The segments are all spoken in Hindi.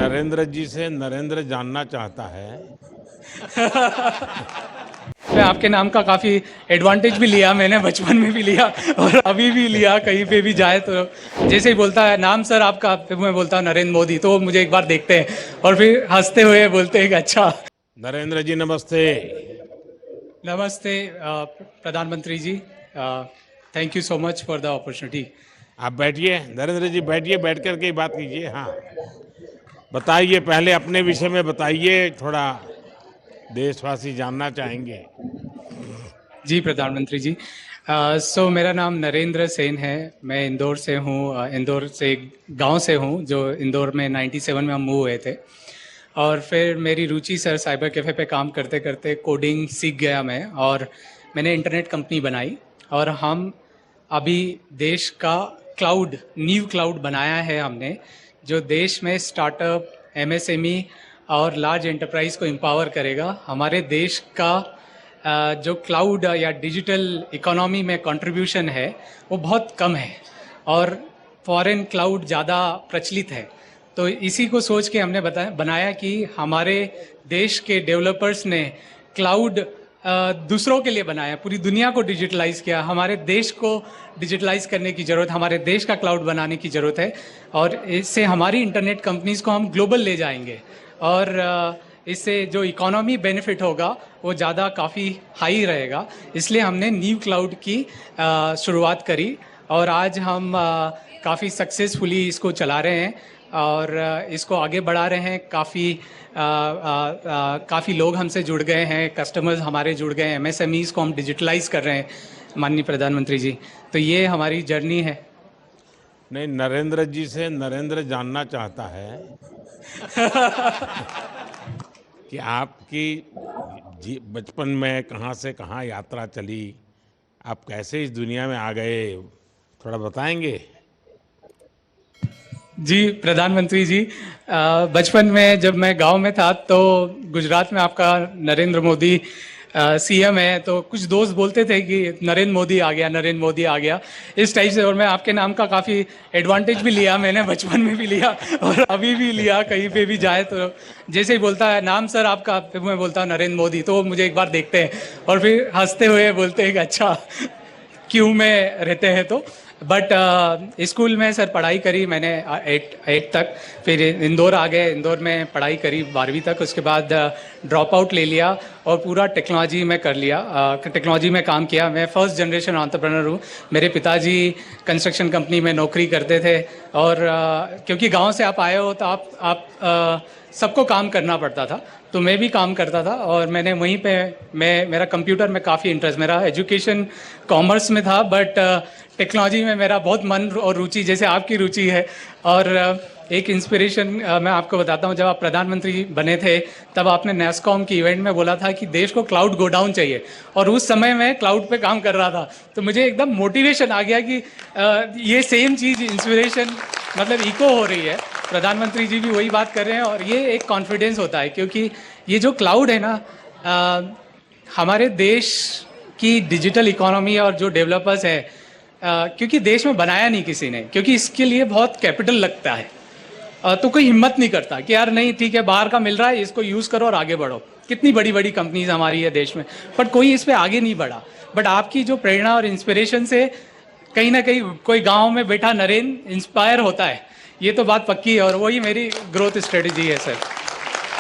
नरेंद्र जी से नरेंद्र जानना चाहता है। मैं आपके नाम का काफ़ी एडवांटेज भी लिया, मैंने बचपन में भी लिया और अभी भी लिया। कहीं पे भी जाए तो जैसे ही बोलता है नाम सर आपका, फिर मैं बोलता हूँ नरेंद्र मोदी, तो वो मुझे एक बार देखते हैं और फिर हंसते हुए बोलते हैं कि अच्छा। नरेंद्र जी नमस्ते। नमस्ते प्रधानमंत्री जी, thank you so much for the opportunity. आप बैठिए नरेंद्र जी, बैठिए, बैठ करके ही बात कीजिए। हाँ, बताइए, पहले अपने विषय में बताइए, थोड़ा देशवासी जानना चाहेंगे। जी प्रधानमंत्री जी, सो मेरा नाम नरेंद्र सेन है। मैं इंदौर से हूँ, इंदौर से एक गांव से हूँ जो इंदौर में 97 में हम मूव हुए थे। और फिर मेरी रुचि सर साइबर कैफ़े पे काम करते करते कोडिंग सीख गया मैं, और मैंने इंटरनेट कंपनी बनाई। और हम अभी देश का क्लाउड, न्यू क्लाउड बनाया है हमने, जो देश में स्टार्टअप, एमएसएमई और लार्ज एंटरप्राइज को एम्पावर करेगा। हमारे देश का जो क्लाउड या डिजिटल इकोनॉमी में कंट्रीब्यूशन है वो बहुत कम है, और फॉरेन क्लाउड ज़्यादा प्रचलित है। तो इसी को सोच के हमने बनाया कि हमारे देश के डेवलपर्स ने क्लाउड दूसरों के लिए बनाया, पूरी दुनिया को डिजिटलाइज किया। हमारे देश को डिजिटलाइज करने की ज़रूरत, हमारे देश का क्लाउड बनाने की ज़रूरत है, और इससे हमारी इंटरनेट कंपनीज़ को हम ग्लोबल ले जाएंगे। और इससे जो इकोनॉमी बेनिफिट होगा वो ज़्यादा काफ़ी हाई रहेगा। इसलिए हमने न्यू क्लाउड की शुरुआत करी, और आज हम काफ़ी सक्सेसफुली इसको चला रहे हैं और इसको आगे बढ़ा रहे हैं। काफ़ी लोग हमसे जुड़ गए हैं, कस्टमर्स हमारे जुड़ गए हैं, एमएसएमईज़ को हम डिजिटलाइज कर रहे हैं माननीय प्रधानमंत्री जी। तो ये हमारी जर्नी है। नहीं, नरेंद्र जी से नरेंद्र जानना चाहता है कि आपकी बचपन में कहाँ से कहाँ यात्रा चली, आप कैसे इस दुनिया में आ गए, थोड़ा बताएंगे। जी प्रधानमंत्री जी, बचपन में जब मैं गांव में था तो गुजरात में आपका नरेंद्र मोदी सीएम है, तो कुछ दोस्त बोलते थे कि नरेंद्र मोदी आ गया, नरेंद्र मोदी आ गया, इस टाइप से। और मैं आपके नाम का काफ़ी एडवांटेज भी लिया, मैंने बचपन में भी लिया और अभी भी लिया। कहीं पे भी जाए तो जैसे ही बोलता है नाम सर आपका, फिर मैं बोलता हूँ नरेंद्र मोदी, तो वो मुझे एक बार देखते हैं और फिर हंसते हुए बोलते हैं कि अच्छा क्यों में रहते हैं। तो बट स्कूल में सर पढ़ाई करी मैंने 8 तक, फिर इंदौर आ गए, इंदौर में पढ़ाई करी 12वीं तक। उसके बाद ड्रॉप आउट ले लिया और पूरा टेक्नोलॉजी में कर लिया, टेक्नोलॉजी में काम किया। मैं फर्स्ट जनरेशन एंटरप्रेन्योर हूँ। मेरे पिताजी कंस्ट्रक्शन कंपनी में नौकरी करते थे, और क्योंकि गांव से आप आए हो तो आप सबको काम करना पड़ता था, तो मैं भी काम करता था। और मैंने वहीं पे मेरा कंप्यूटर में काफ़ी इंटरेस्ट, मेरा एजुकेशन कॉमर्स में था, बट टेक्नोलॉजी में मेरा बहुत मन और रुचि, जैसे आपकी रुचि है। और एक इंस्पिरेशन मैं आपको बताता हूँ, जब आप प्रधानमंत्री बने थे तब आपने नेस्कॉम की इवेंट में बोला था कि देश को क्लाउड गो डाउन चाहिए, और उस समय मैं क्लाउड पे काम कर रहा था। तो मुझे एकदम मोटिवेशन आ गया कि ये सेम चीज़, इंस्पिरेशन मतलब इको हो रही है। प्रधानमंत्री जी भी वही बात कर रहे हैं, और ये एक कॉन्फिडेंस होता है, क्योंकि ये जो क्लाउड है ना, हमारे देश की डिजिटल इकोनॉमी और जो डेवलपर्स है, क्योंकि देश में बनाया नहीं किसी ने, क्योंकि इसके लिए बहुत कैपिटल लगता है, तो कोई हिम्मत नहीं करता कि यार नहीं ठीक है बाहर का मिल रहा है, इसको यूज़ करो और आगे बढ़ो। कितनी बड़ी बड़ी कंपनीज हमारी है देश में, बट कोई इस पर आगे नहीं बढ़ा। बट आपकी जो प्रेरणा और इंस्पिरेशन से कहीं ना कहीं कोई गांव में बैठा नरेंद्र इंस्पायर होता है, ये तो बात पक्की है, और वही मेरी ग्रोथ स्ट्रेटेजी है सर।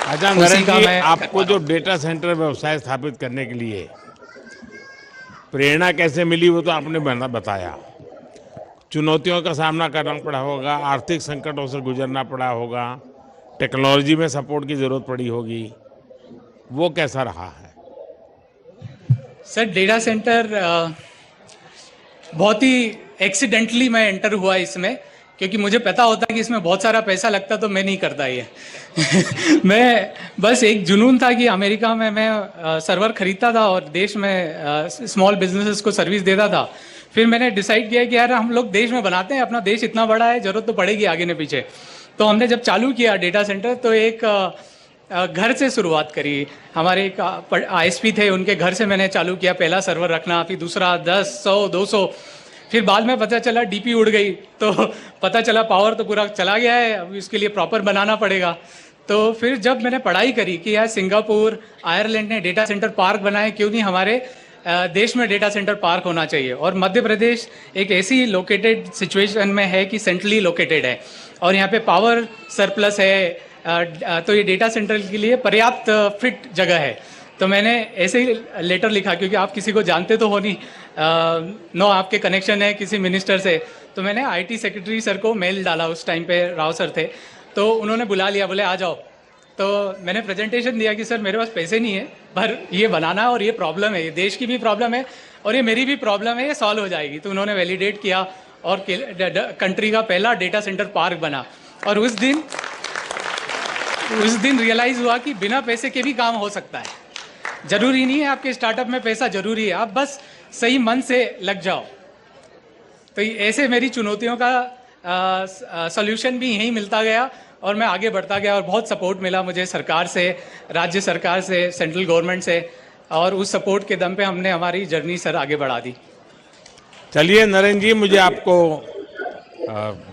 अच्छा नरेंद्र जी, आपको जो डेटा सेंटर व्यवसाय स्थापित करने के लिए प्रेरणा कैसे मिली वो तो आपने बताया। चुनौतियों का सामना करना पड़ा होगा, आर्थिक संकटों से गुजरना पड़ा होगा, टेक्नोलॉजी में सपोर्ट की ज़रूरत पड़ी होगी, वो कैसा रहा है? सर डेटा सेंटर बहुत ही एक्सीडेंटली मैं एंटर हुआ इसमें, क्योंकि मुझे पता होता कि इसमें बहुत सारा पैसा लगता, तो मैं नहीं करता ये मैं बस एक जुनून था कि अमेरिका में मैं सर्वर खरीदता था और देश में स्मॉल बिजनेसेस को सर्विस देता था। फिर मैंने डिसाइड किया कि यार हम लोग देश में बनाते हैं, अपना देश इतना बड़ा है, जरूरत तो पड़ेगी आगे न पीछे। तो हमने जब चालू किया डेटा सेंटर, तो एक घर से शुरुआत करी। हमारे एक आईएसपी थे, उनके घर से मैंने चालू किया, पहला सर्वर रखना, फिर दूसरा 10, 100, 200, फिर बाद में पता चला डीपी उड़ गई, तो पता चला पावर तो पूरा चला गया है, अब इसके लिए प्रॉपर बनाना पड़ेगा। तो फिर जब मैंने पढ़ाई करी कि यार सिंगापुर, आयरलैंड ने डेटा सेंटर पार्क बनाए, क्यों नहीं हमारे देश में डेटा सेंटर पार्क होना चाहिए। और मध्य प्रदेश एक ऐसी लोकेटेड सिचुएशन में है कि सेंट्रली लोकेटेड है और यहाँ पे पावर सरप्लस है, तो ये डेटा सेंटर के लिए पर्याप्त फिट जगह है। तो मैंने ऐसे ही लेटर लिखा, क्योंकि आप किसी को जानते तो हो नहीं, नो आपके कनेक्शन है किसी मिनिस्टर से। तो मैंने आईटी सेक्रेटरी सर को मेल डाला, उस टाइम पे राव सर थे, तो उन्होंने बुला लिया, बोले आ जाओ। तो मैंने प्रेजेंटेशन दिया कि सर मेरे पास पैसे नहीं है, पर ये बनाना है और ये प्रॉब्लम है, ये देश की भी प्रॉब्लम है और ये मेरी भी प्रॉब्लम है, ये सॉल्व हो जाएगी। तो उन्होंने वैलिडेट किया और कंट्री का पहला डेटा सेंटर पार्क बना। और उस दिन रियलाइज़ हुआ कि बिना पैसे के भी काम हो सकता है। ज़रूरी नहीं है आपके स्टार्टअप में पैसा ज़रूरी है, आप बस सही मन से लग जाओ। तो ऐसे मेरी चुनौतियों का सॉल्यूशन भी यहीं मिलता गया और मैं आगे बढ़ता गया और बहुत सपोर्ट मिला मुझे सरकार से, राज्य सरकार से, सेंट्रल गवर्नमेंट से, और उस सपोर्ट के दम पे हमने हमारी जर्नी सर आगे बढ़ा दी। चलिए नरेंद्र जी, मुझे आपको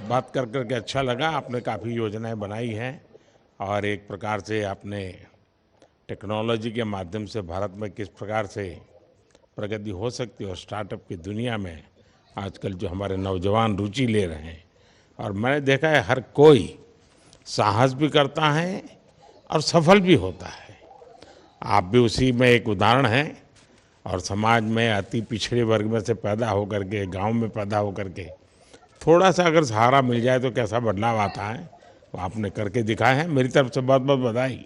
बात कर करके अच्छा लगा। आपने काफ़ी योजनाएं बनाई हैं और एक प्रकार से आपने टेक्नोलॉजी के माध्यम से भारत में किस प्रकार से प्रगति हो सकती है और स्टार्टअप की दुनिया में आजकल जो हमारे नौजवान रुचि ले रहे हैं, और मैंने देखा है हर कोई साहस भी करता है और सफल भी होता है। आप भी उसी में एक उदाहरण हैं और समाज में अति पिछड़े वर्ग में से पैदा होकर के, गांव में पैदा होकर के थोड़ा सा अगर सहारा मिल जाए तो कैसा बदलाव आता है, वो आपने करके दिखाया है। मेरी तरफ से बहुत बहुत बधाई।